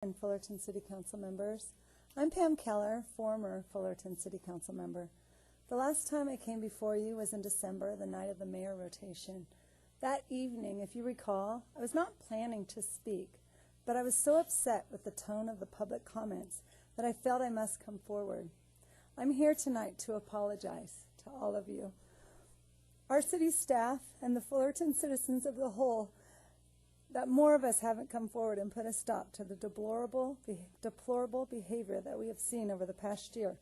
And Fullerton City Council members. I'm Pam Keller, former Fullerton City Council member. The last time I came before you was in December, the night of the mayor rotation. That evening, if you recall, I was not planning to speak, but I was so upset with the tone of the public comments that I felt I must come forward. I'm here tonight to apologize to all of you. Our city staff and the Fullerton citizens of the whole, that more of us haven't come forward and put a stop to the deplorable behavior that we have seen over the past year.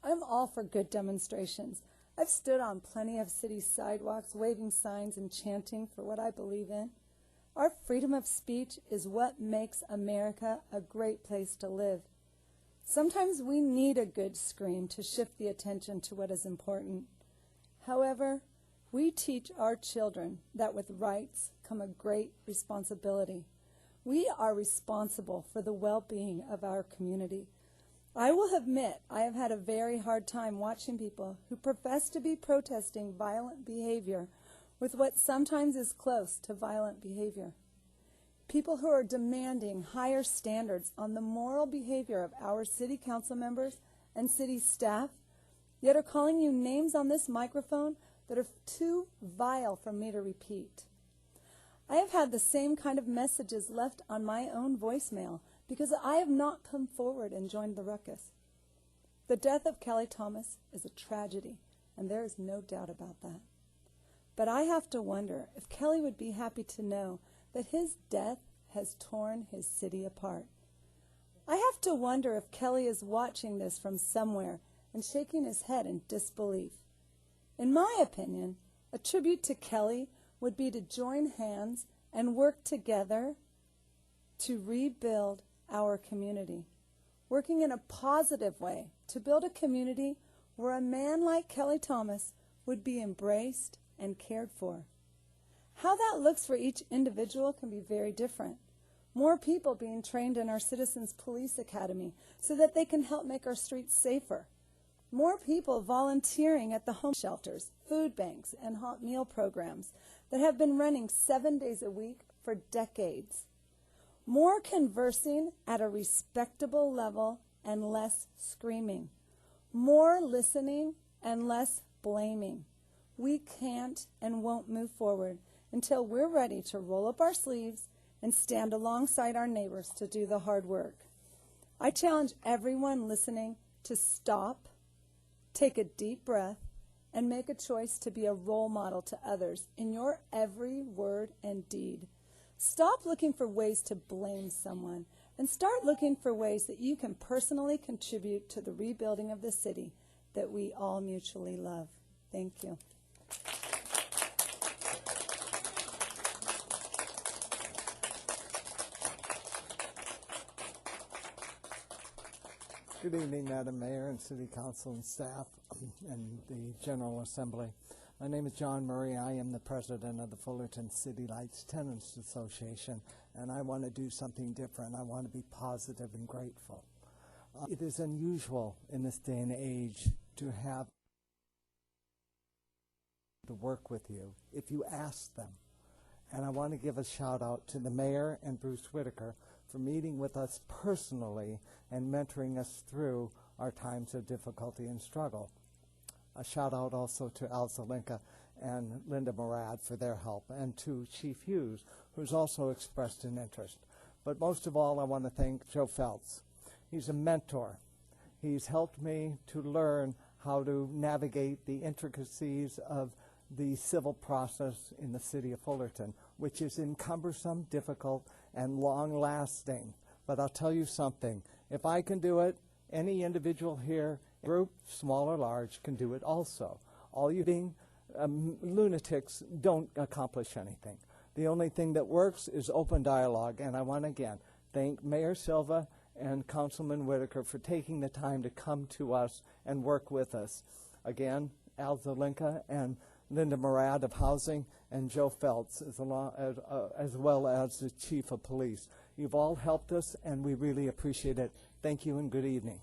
I'm all for good demonstrations. I've stood on plenty of city sidewalks waving signs and chanting for what I believe in. Our freedom of speech is what makes America a great place to live. Sometimes we need a good scream to shift the attention to what is important. However, we teach our children that with rights come a great responsibility. We are responsible for the well-being of our community. I will admit I have had a very hard time watching people who profess to be protesting violent behavior with what sometimes is close to violent behavior. People who are demanding higher standards on the moral behavior of our city council members and city staff, yet are calling you names on this microphone that are too vile for me to repeat. I have had the same kind of messages left on my own voicemail because I have not come forward and joined the ruckus. The death of Kelly Thomas is a tragedy, and there is no doubt about that. But I have to wonder if Kelly would be happy to know that his death has torn his city apart. I have to wonder if Kelly is watching this from somewhere and shaking his head in disbelief. In my opinion, a tribute to Kelly would be to join hands and work together to rebuild our community, working in a positive way to build a community where a man like Kelly Thomas would be embraced and cared for. How that looks for each individual can be very different. More people being trained in our Citizens Police Academy so that they can help make our streets safer. More people volunteering at the home shelters, food banks, and hot meal programs that have been running 7 days a week for decades. More conversing at a respectable level and less screaming. More listening and less blaming. We can't and won't move forward until we're ready to roll up our sleeves and stand alongside our neighbors to do the hard work. I challenge everyone listening to stop, take a deep breath, and make a choice to be a role model to others in your every word and deed. Stop looking for ways to blame someone and start looking for ways that you can personally contribute to the rebuilding of the city that we all mutually love. Thank you. Good evening, Madam Mayor and City Council and staff and the General Assembly. My name is John Murray. I am the president of the Fullerton City Lights Tenants Association, and I want to do something different. I want to be positive and grateful. It is unusual in this day and age to have to work with you if you ask them. And I want to give a shout out to the mayor and Bruce Whitaker for meeting with us personally and mentoring us through our times of difficulty and struggle. A shout out also to Al Zelinka and Linda Murad for their help, and to Chief Hughes, who's also expressed an interest. But most of all, I want to thank Joe Feltz. He's a mentor. He's helped me to learn how to navigate the intricacies of the civil process in the city of Fullerton, which is cumbersome, difficult, and long-lasting. But I'll tell you something. If I can do it, any individual here, group, small or large, can do it also. All you being lunatics don't accomplish anything. The only thing that works is open dialogue, and I want to again thank Mayor Silva and Councilman Whitaker for taking the time to come to us and work with us. Again, Al Zelinka and Linda Murad of Housing, and Joe Feltz, as well as the Chief of Police. You've all helped us, and we really appreciate it. Thank you and good evening.